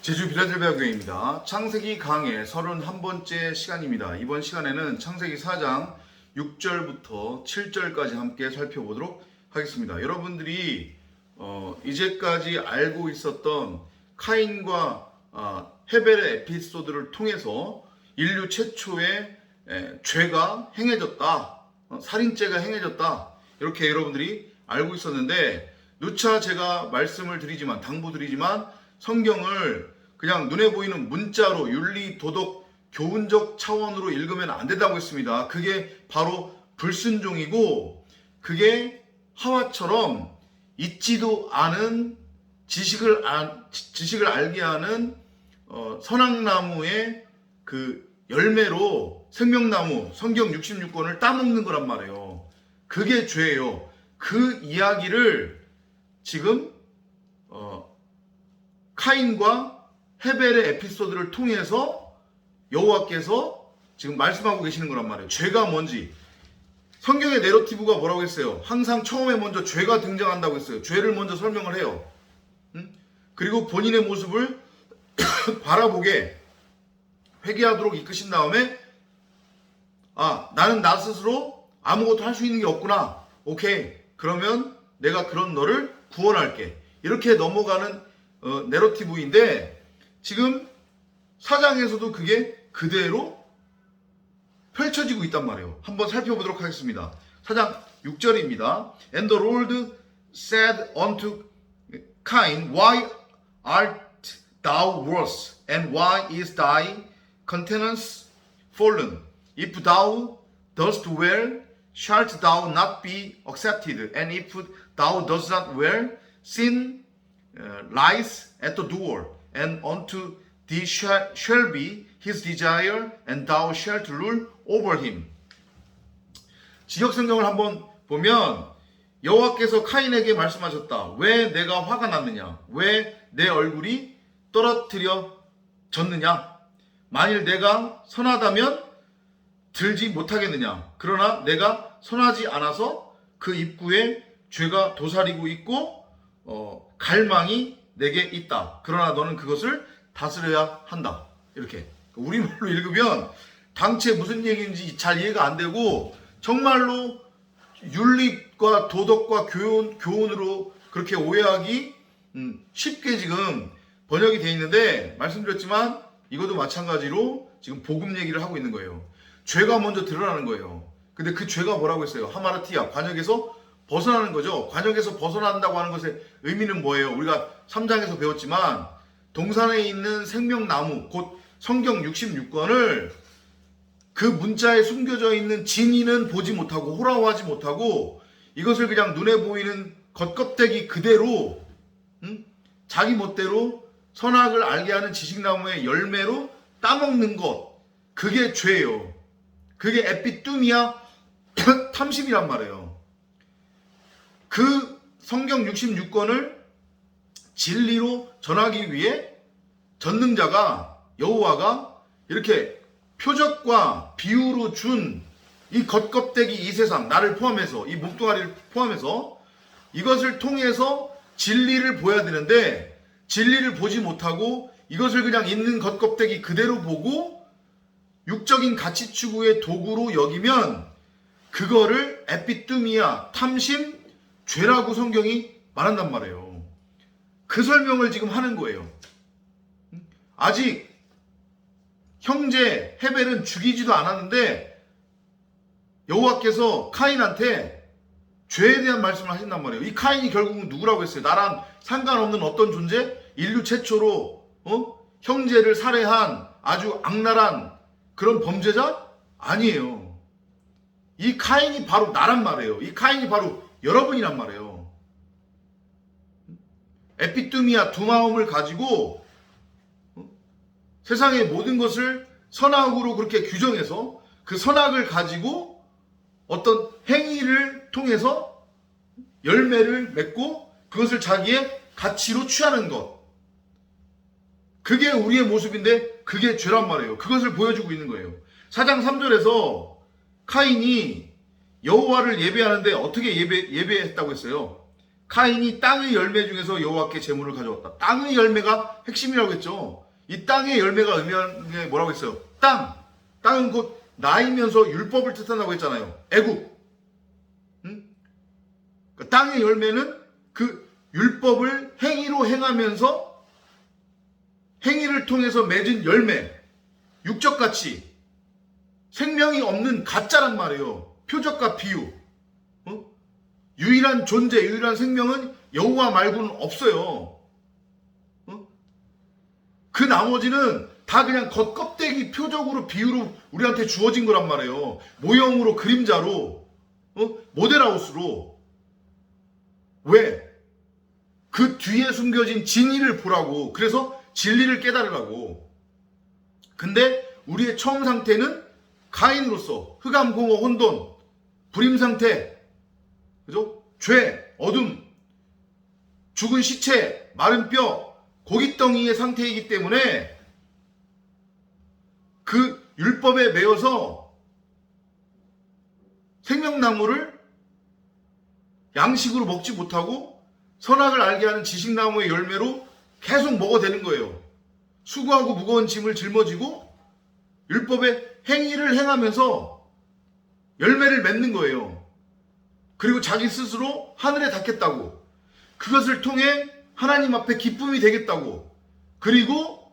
제주 빌라델비아 교회입니다. 창세기 강의 31번째 시간입니다. 이번 시간에는 창세기 4장 6절부터 7절까지 함께 살펴보도록 하겠습니다. 여러분들이 이제까지 알고 있었던 카인과 헤벨의 에피소드를 통해서 인류 최초의 죄가 행해졌다, 살인죄가 행해졌다, 이렇게 여러분들이 알고 있었는데, 누차 제가 말씀을 드리지만, 당부드리지만 성경을 그냥 눈에 보이는 문자로 윤리, 도덕, 교훈적 차원으로 읽으면 안 된다고 했습니다. 그게 바로 불순종이고, 그게 하와처럼 있지도 않은 지식을 알게 하는 선악나무의 그 열매로 생명나무 성경 66권을 따먹는 거란 말이에요. 그게 죄예요. 그 이야기를 지금 카인과 헤벨의 에피소드를 통해서 여호와께서 지금 말씀하고 계시는 거란 말이에요. 죄가 뭔지. 성경의 내러티브가 뭐라고 했어요? 항상 처음에 먼저 죄가 등장한다고 했어요. 죄를 먼저 설명을 해요. 그리고 본인의 모습을 바라보게 회개하도록 이끄신 다음에, 나는 나 스스로 아무것도 할 수 있는 게 없구나. 오케이. 그러면 내가 그런 너를 구원할게. 이렇게 넘어가는 내러티브인데, 지금 사장에서도 그게 그대로 펼쳐지고 있단 말이에요. 한번 살펴보도록 하겠습니다. 4장 6절입니다. And the Lord said unto Cain, Why art thou worse? And why is thy countenance fallen? If thou dost well, shalt thou not be accepted? And if thou dost not well, sin lies at the door, and unto thee shall be his desire, and thou shalt rule over him. 지역성경을 한번 보면 여호와께서 카인에게 말씀하셨다. 왜 내가 화가 났느냐? 왜 내 얼굴이 떨어뜨려졌느냐? 만일 내가 선하다면 들지 못하겠느냐? 그러나 내가 선하지 않아서 그 입구에 죄가 도사리고 있고 갈망이 내게 있다. 그러나 너는 그것을 다스려야 한다. 이렇게 우리말로 읽으면 당최 무슨 얘기인지 잘 이해가 안 되고, 정말로 윤리과 도덕과 교훈으로 그렇게 오해하기 쉽게 지금 번역이 되어 있는데, 말씀드렸지만 이것도 마찬가지로 지금 복음 얘기를 하고 있는 거예요. 죄가 먼저 드러나는 거예요. 근데 그 죄가 뭐라고 했어요? 하마르티아, 관역에서 벗어나는 거죠. 관역에서 벗어난다고 하는 것의 의미는 뭐예요? 우리가 3장에서 배웠지만, 동산에 있는 생명나무, 곧 성경 66권을 그 문자에 숨겨져 있는 진이는 보지 못하고 호라워하지 못하고, 이것을 그냥 눈에 보이는 겉껍데기 그대로 자기 멋대로 선악을 알게 하는 지식나무의 열매로 따먹는 것, 그게 죄예요. 그게 에피뚜미아 탐심이란 말이에요. 그 성경 66권을 진리로 전하기 위해 전능자가, 여호와가 이렇게 표적과 비유로 준 이 겉껍데기, 이 세상, 나를 포함해서, 이 몸뚱아리를 포함해서 이것을 통해서 진리를 보여야 되는데, 진리를 보지 못하고 이것을 그냥 있는 겉껍데기 그대로 보고 육적인 가치 추구의 도구로 여기면 그거를 에피뚜미아, 탐심, 죄라고 성경이 말한단 말이에요. 그 설명을 지금 하는 거예요. 아직 형제 헤벨은 죽이지도 않았는데 여호와께서 카인한테 죄에 대한 말씀을 하신단 말이에요. 이 카인이 결국은 누구라고 했어요? 나랑 상관없는 어떤 존재? 인류 최초로 형제를 살해한 아주 악랄한 그런 범죄자? 아니에요. 이 카인이 바로 나란 말이에요. 이 카인이 바로 여러분이란 말이에요. 에피뚜미아, 두 마음을 가지고 세상의 모든 것을 선악으로 그렇게 규정해서 그 선악을 가지고 어떤 행위를 통해서 열매를 맺고 그것을 자기의 가치로 취하는 것, 그게 우리의 모습인데 그게 죄란 말이에요. 그것을 보여주고 있는 거예요. 4장 3절에서 카인이 여호와를 예배하는데 어떻게 예배했다고 했어요? 카인이 땅의 열매 중에서 여호와께 제물을 가져왔다. 땅의 열매가 핵심이라고 했죠. 이 땅의 열매가 의미하는 게 뭐라고 했어요? 땅은 곧 나이면서 율법을 뜻한다고 했잖아요. 애국. 그러니까 땅의 열매는 그 율법을 행위로 행하면서 행위를 통해서 맺은 열매, 육적 가치, 생명이 없는 가짜란 말이에요. 표적과 비유. 유일한 존재, 유일한 생명은 여호와 말고는 없어요. 그 나머지는 다 그냥 겉껍데기 표적으로 비유로 우리한테 주어진 거란 말이에요. 모형으로, 그림자로, 모델하우스로. 왜? 그 뒤에 숨겨진 진리를 보라고. 그래서 진리를 깨달으라고. 근데 우리의 처음 상태는 가인으로서 흑암, 공허, 혼돈, 불임 상태, 그죠? 죄, 어둠, 죽은 시체, 마른 뼈, 고깃덩이의 상태이기 때문에 그 율법에 매여서 생명나무를 양식으로 먹지 못하고 선악을 알게 하는 지식나무의 열매로 계속 먹어대는 거예요. 수고하고 무거운 짐을 짊어지고 율법의 행위를 행하면서 열매를 맺는 거예요. 그리고 자기 스스로 하늘에 닿겠다고, 그것을 통해 하나님 앞에 기쁨이 되겠다고, 그리고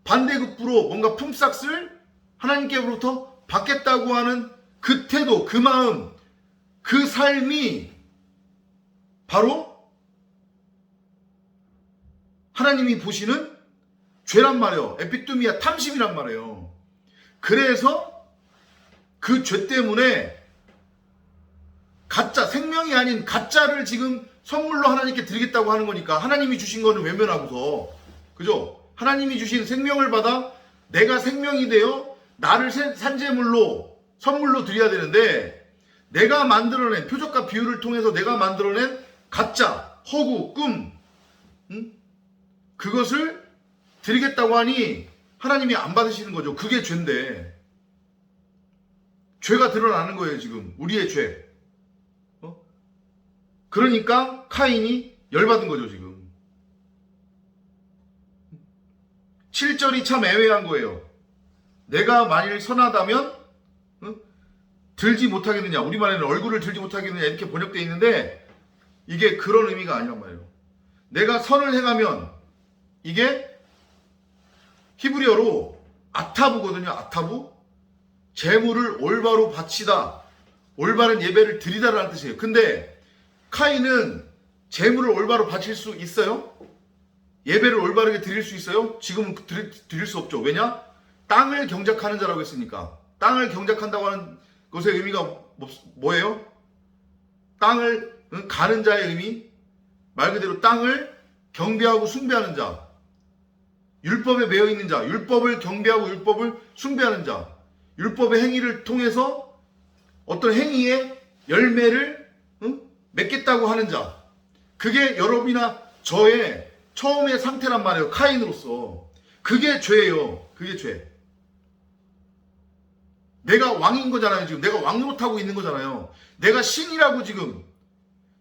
반대급부로 뭔가 품삯을 하나님께로부터 받겠다고 하는 그 태도, 그 마음, 그 삶이 바로 하나님이 보시는 죄란 말이에요. 에피뚜미아, 탐심이란 말이에요. 그래서 그 죄 때문에 가짜, 생명이 아닌 가짜를 지금 선물로 하나님께 드리겠다고 하는 거니까 하나님이 주신 거는 외면하고서, 그죠? 하나님이 주신 생명을 받아 내가 생명이 되어 나를 산재물로 선물로 드려야 되는데, 내가 만들어낸 표적과 비유를 통해서 내가 만들어낸 가짜, 허구, 꿈, 그것을 드리겠다고 하니 하나님이 안 받으시는 거죠. 그게 죄인데. 죄가 드러나는 거예요, 지금. 우리의 죄. 그러니까 카인이 열받은 거죠, 지금. 7절이 참 애매한 거예요. 내가 만일 선하다면 들지 못하겠느냐. 우리말에는 얼굴을 들지 못하겠느냐 이렇게 번역되어 있는데 이게 그런 의미가 아니란 말이에요. 내가 선을 행하면, 이게 히브리어로 아타부거든요. 아타부. 재물을 올바로 바치다, 올바른 예배를 드리다라는 뜻이에요. 근데 카인은 재물을 올바로 바칠 수 있어요? 예배를 올바르게 드릴 수 있어요? 지금은 드릴 수 없죠. 왜냐? 땅을 경작하는 자라고 했으니까. 땅을 경작한다고 하는 것의 의미가 뭐예요? 땅을 가는 자의 의미? 말 그대로 땅을 경배하고 숭배하는 자, 율법에 매여 있는 자, 율법을 경배하고 율법을 숭배하는 자, 율법의 행위를 통해서 어떤 행위의 열매를 맺겠다고 하는 자, 그게 여러분이나 저의 처음의 상태란 말이에요. 카인으로서. 그게 죄예요. 그게 죄. 내가 왕인 거잖아요. 지금 내가 왕 노릇하고 있는 거잖아요. 내가 신이라고, 지금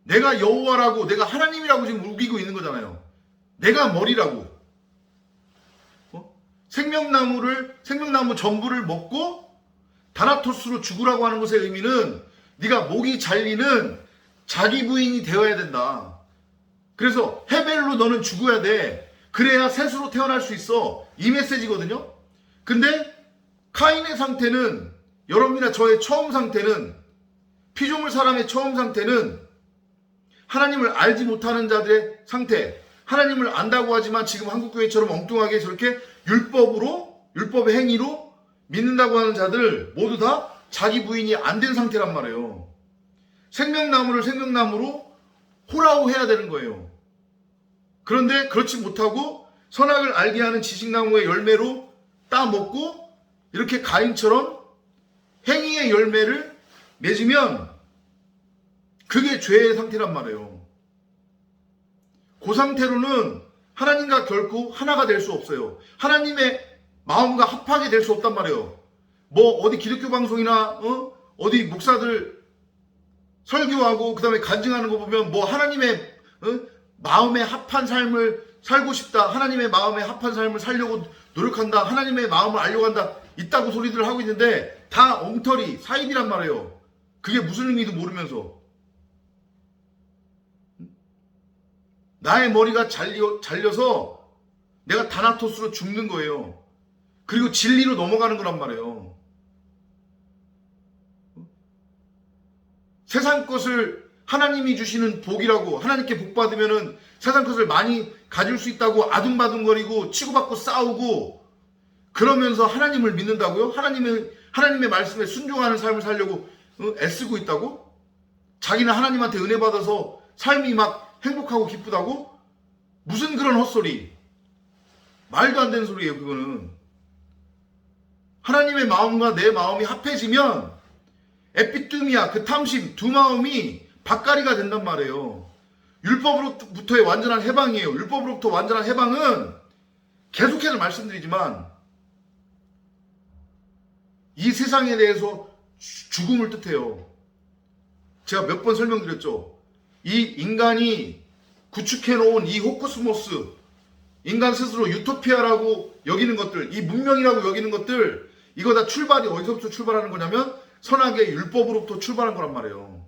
내가 여호와라고, 내가 하나님이라고 지금 우기고 있는 거잖아요. 내가 머리라고. 생명나무 전부를 먹고 다나토스로 죽으라고 하는 것의 의미는 네가 목이 잘리는 자기 부인이 되어야 된다. 그래서 헤벨로 너는 죽어야 돼. 그래야 셋으로 태어날 수 있어. 이 메시지거든요. 근데 카인의 상태는, 여러분이나 저의 처음 상태는, 피조물 사람의 처음 상태는 하나님을 알지 못하는 자들의 상태, 하나님을 안다고 하지만 지금 한국교회처럼 엉뚱하게 저렇게 율법의 행위로 믿는다고 하는 자들 모두 다 자기 부인이 안 된 상태란 말이에요. 생명나무를 생명나무로 호라고 해야 되는 거예요. 그런데 그렇지 못하고 선악을 알게 하는 지식나무의 열매로 따먹고 이렇게 가인처럼 행위의 열매를 맺으면 그게 죄의 상태란 말이에요. 그 상태로는 하나님과 결코 하나가 될 수 없어요. 하나님의 마음과 합하게 될 수 없단 말이에요. 뭐 어디 기독교 방송이나 어디 목사들 설교하고 그 다음에 간증하는 거 보면 뭐 하나님의 마음에 합한 삶을 살고 싶다. 하나님의 마음에 합한 삶을 살려고 노력한다. 하나님의 마음을 알려고 한다. 있다고 소리들을 하고 있는데 다 엉터리, 사입이란 말이에요. 그게 무슨 의미도 모르면서. 나의 머리가 잘려서 내가 다나토스로 죽는 거예요. 그리고 진리로 넘어가는 거란 말이에요. 세상 것을 하나님이 주시는 복이라고, 하나님께 복 받으면은 세상 것을 많이 가질 수 있다고 아둥바둥거리고 치고받고 싸우고 그러면서 하나님을 믿는다고요? 하나님의 말씀에 순종하는 삶을 살려고 애쓰고 있다고? 자기는 하나님한테 은혜 받아서 삶이 막 행복하고 기쁘다고? 무슨 그런 헛소리. 말도 안 되는 소리예요, 그거는. 하나님의 마음과 내 마음이 합해지면 에피뚜미아, 그 탐심, 두 마음이 밭가리가 된단 말이에요. 율법으로부터의 완전한 해방이에요. 율법으로부터 완전한 해방은 계속해서 말씀드리지만 이 세상에 대해서 죽음을 뜻해요. 제가 몇 번 설명드렸죠. 이 인간이 구축해놓은 이 호코스모스, 인간 스스로 유토피아라고 여기는 것들, 이 문명이라고 여기는 것들, 이거 다 출발이 어디서부터 출발하는 거냐면 선악의 율법으로부터 출발한 거란 말이에요.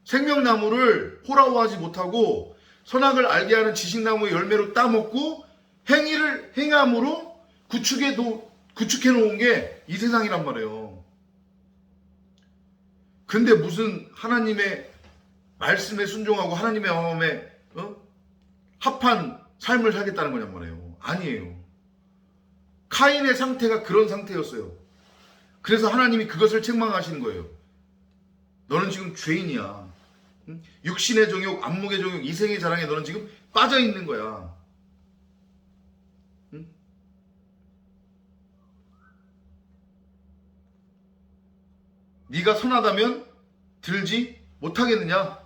생명나무를 호라워하지 못하고 선악을 알게 하는 지식나무의 열매로 따먹고 행위를 행함으로 구축해놓은 게 이 세상이란 말이에요. 근데 무슨 하나님의 말씀에 순종하고 하나님의 마음에 합한 삶을 살겠다는 거냔 말이에요. 아니에요. 카인의 상태가 그런 상태였어요. 그래서 하나님이 그것을 책망하시는 거예요. 너는 지금 죄인이야. 육신의 정욕, 안목의 정욕, 이생의 자랑에 너는 지금 빠져 있는 거야. 네가 선하다면 들지 못하겠느냐?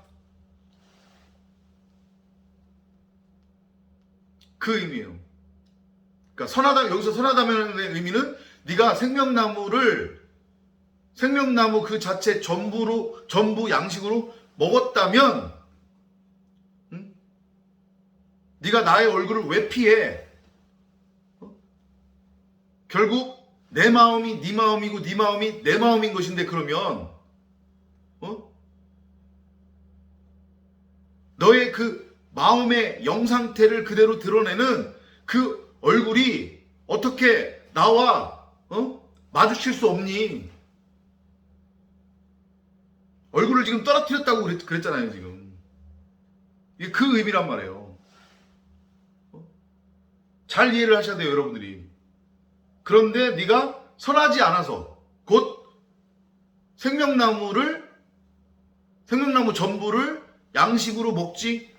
그 의미예요. 그러니까 여기서 선하다면의 의미는 네가 생명나무 그 자체 전부 양식으로 먹었다면, 네가 나의 얼굴을 왜 피해? 결국 내 마음이 네 마음이고 네 마음이 내 마음인 것인데, 그러면 너의 그 마음의 영상태를 그대로 드러내는 그 얼굴이 어떻게 나와 마주칠 수 없니? 얼굴을 지금 떨어뜨렸다고 그랬잖아요, 지금. 이게 그 의미란 말이에요. 잘 이해를 하셔야 돼요, 여러분들이. 그런데 네가 선하지 않아서 곧 생명나무 전부를 양식으로 먹지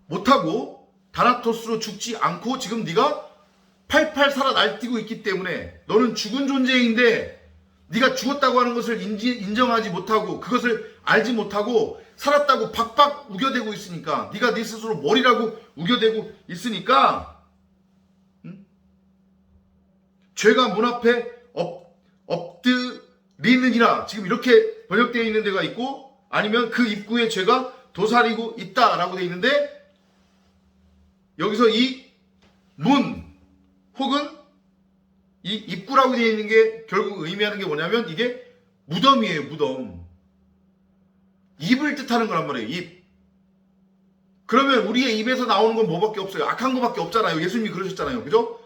못하고 다나토스로 죽지 않고 지금 네가 팔팔 살아 날뛰고 있기 때문에, 너는 죽은 존재인데 네가 죽었다고 하는 것을 인정하지 못하고 그것을 알지 못하고 살았다고 박박 우겨대고 있으니까, 네가 네 스스로 머리라고 우겨대고 있으니까 죄가 문 앞에 엎드리느니라, 지금 이렇게 번역되어 있는 데가 있고, 아니면 그 입구에 죄가 도사리고 있다라고 되어 있는데, 여기서 이 문 혹은 이 입구라고 되어 있는 게 결국 의미하는 게 뭐냐면 이게 무덤이에요. 무덤. 입을 뜻하는 거란 말이에요. 입. 그러면 우리의 입에서 나오는 건 뭐밖에 없어요? 악한 거밖에 없잖아요. 예수님이 그러셨잖아요. 그죠?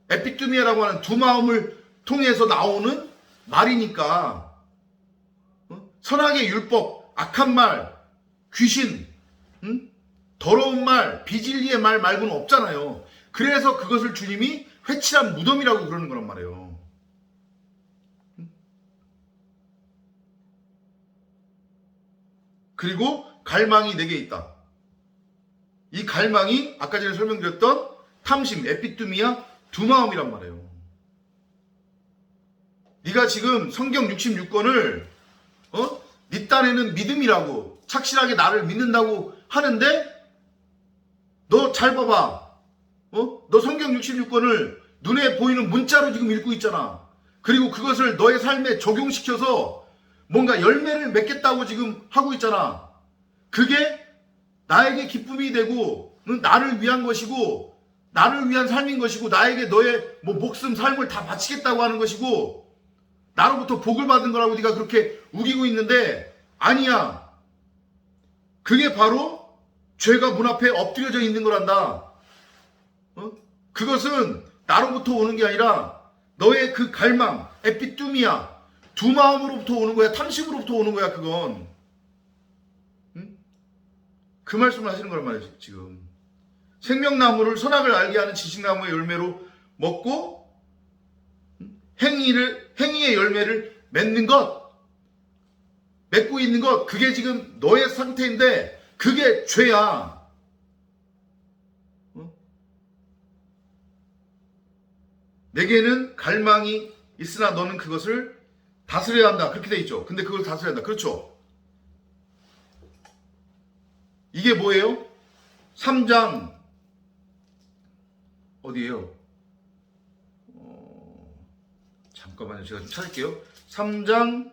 에피뚜미아라고 하는 두 마음을 통해서 나오는 말이니까 선악의 율법, 악한 말, 귀신, 더러운 말, 비진리의 말 말고는 없잖아요. 그래서 그것을 주님이 회칠한 무덤이라고 그러는 거란 말이에요. 그리고 갈망이 내게 있다. 이 갈망이 아까 전에 설명드렸던 탐심, 에피뚜미아, 두 마음이란 말이에요. 네가 지금 성경 66권을 네 딴에는 믿음이라고 착실하게 나를 믿는다고 하는데, 너 잘 봐봐. 너 성경 66권을 눈에 보이는 문자로 지금 읽고 있잖아. 그리고 그것을 너의 삶에 적용시켜서 뭔가 열매를 맺겠다고 지금 하고 있잖아. 그게 나에게 기쁨이 되고 나를 위한 것이고 나를 위한 삶인 것이고 나에게 너의 뭐 목숨 삶을 다 바치겠다고 하는 것이고 나로부터 복을 받은 거라고 네가 그렇게 우기고 있는데 아니야. 그게 바로 죄가 문 앞에 엎드려져 있는 거란다. 그것은 나로부터 오는 게 아니라 너의 그 갈망, 에피뚜미야, 두 마음으로부터 오는 거야. 탐심으로부터 오는 거야. 그건. 그 말씀을 하시는 거란 말이에요. 지금. 생명나무를 선악을 알게 하는 지식나무의 열매로 먹고 행위의 열매를 맺는 것, 맺고 있는 것, 그게 지금 너의 상태인데 그게 죄야. 내게는 갈망이 있으나 너는 그것을 다스려야 한다. 그렇게 돼 있죠. 근데 그걸 다스려야 한다. 그렇죠. 이게 뭐예요? 3장 어디예요? 잠깐만요. 제가 좀 찾을게요. 3장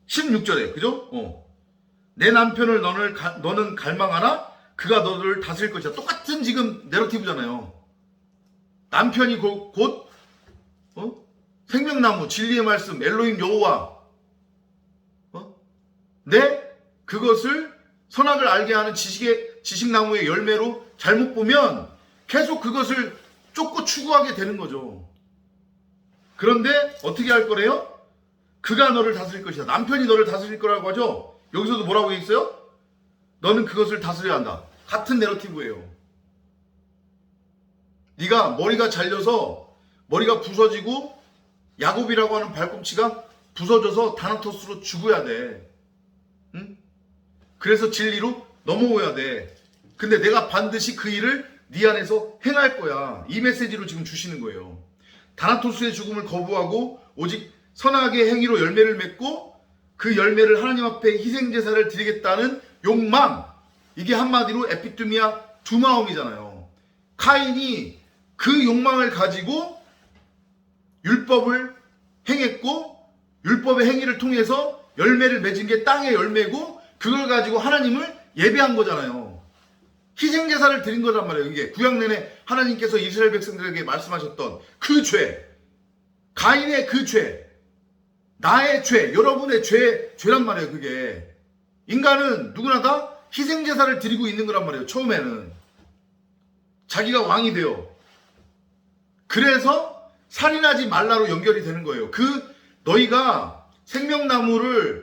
16절에 그죠? 내 남편을 너는 갈망하나 그가 너를 다스릴 것이다. 똑같은 지금 내러티브잖아요. 남편이 곧 생명나무, 진리의 말씀, 엘로힘 여호와, 그것을 선악을 알게 하는 지식나무의 열매로 잘못 보면 계속 그것을 쫓고 추구하게 되는 거죠. 그런데 어떻게 할 거래요? 그가 너를 다스릴 것이다. 남편이 너를 다스릴 거라고 하죠. 여기서도 뭐라고 돼 있어요? 너는 그것을 다스려야 한다. 같은 내러티브예요. 네가 머리가 잘려서 머리가 부서지고 야곱이라고 하는 발꿈치가 부서져서 다나토스로 죽어야 돼. 응? 그래서 진리로 넘어오야 돼. 근데 내가 반드시 그 일을 네 안에서 행할 거야. 이 메시지로 지금 주시는 거예요. 다나토스의 죽음을 거부하고 오직 선악의 행위로 열매를 맺고 그 열매를 하나님 앞에 희생제사를 드리겠다는 욕망, 이게 한마디로 에피뚜미아 두 마음이잖아요. 카인이 그 욕망을 가지고 율법을 행했고 율법의 행위를 통해서 열매를 맺은 게 땅의 열매고 그걸 가지고 하나님을 예배한 거잖아요. 희생제사를 드린 거란 말이에요. 이게 구약 내내 하나님께서 이스라엘 백성들에게 말씀하셨던 그 죄, 가인의 그 죄, 나의 죄, 여러분의 죄란 말이에요. 그게 인간은 누구나 다 희생제사를 드리고 있는 거란 말이에요. 처음에는 자기가 왕이 돼요. 그래서 살인하지 말라로 연결이 되는 거예요. 너희가 생명나무로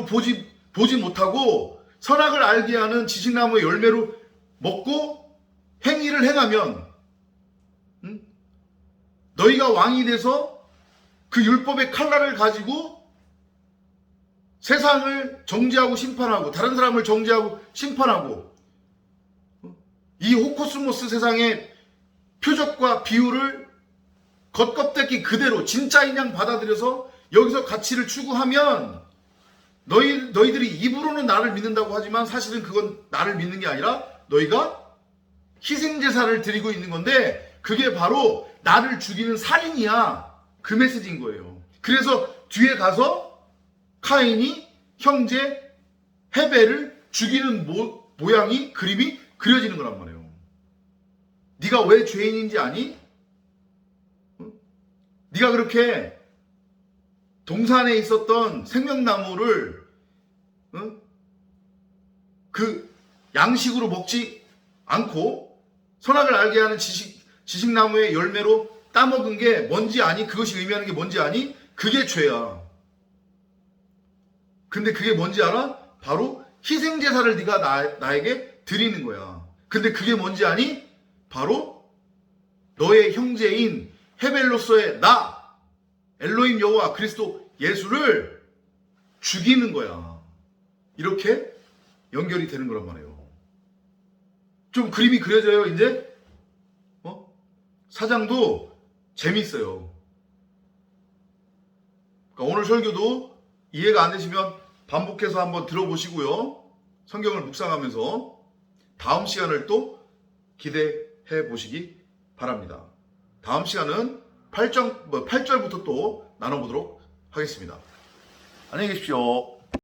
보지 못하고 선악을 알게 하는 지식나무의 열매로 먹고 행위를 행하면 너희가 왕이 돼서 그 율법의 칼날을 가지고 세상을 정죄하고 심판하고 다른 사람을 정죄하고 심판하고 이 호코스모스 세상의 표적과 비유를 겉껍데기 그대로 진짜인 양 받아들여서 여기서 가치를 추구하면 너희들이 입으로는 나를 믿는다고 하지만 사실은 그건 나를 믿는 게 아니라 너희가 희생제사를 드리고 있는 건데 그게 바로 나를 죽이는 살인이야. 그 메시지인 거예요. 그래서 뒤에 가서 카인이 형제 헤벨을 죽이는 모양이 그림이 그려지는 거란 말이에요. 네가 왜 죄인인지 아니? 네가 그렇게 동산에 있었던 생명나무를 그 양식으로 먹지 않고 선악을 알게 하는 지식나무의 열매로 따먹은 게 뭔지 아니? 그것이 의미하는 게 뭔지 아니? 그게 죄야. 근데 그게 뭔지 알아? 바로 희생제사를 네가 나에게 드리는 거야. 근데 그게 뭔지 아니? 바로 너의 형제인 헤벨로서의 나, 엘로힘 여호와 그리스도 예수를 죽이는 거야. 이렇게 연결이 되는 거란 말이에요. 좀 그림이 그려져요, 이제? 사장도 재밌어요. 그러니까 오늘 설교도 이해가 안 되시면 반복해서 한번 들어보시고요. 성경을 묵상하면서 다음 시간을 또 기대해 보시기 바랍니다. 다음 시간은 8절부터 또 나눠보도록 하겠습니다. 안녕히 계십시오.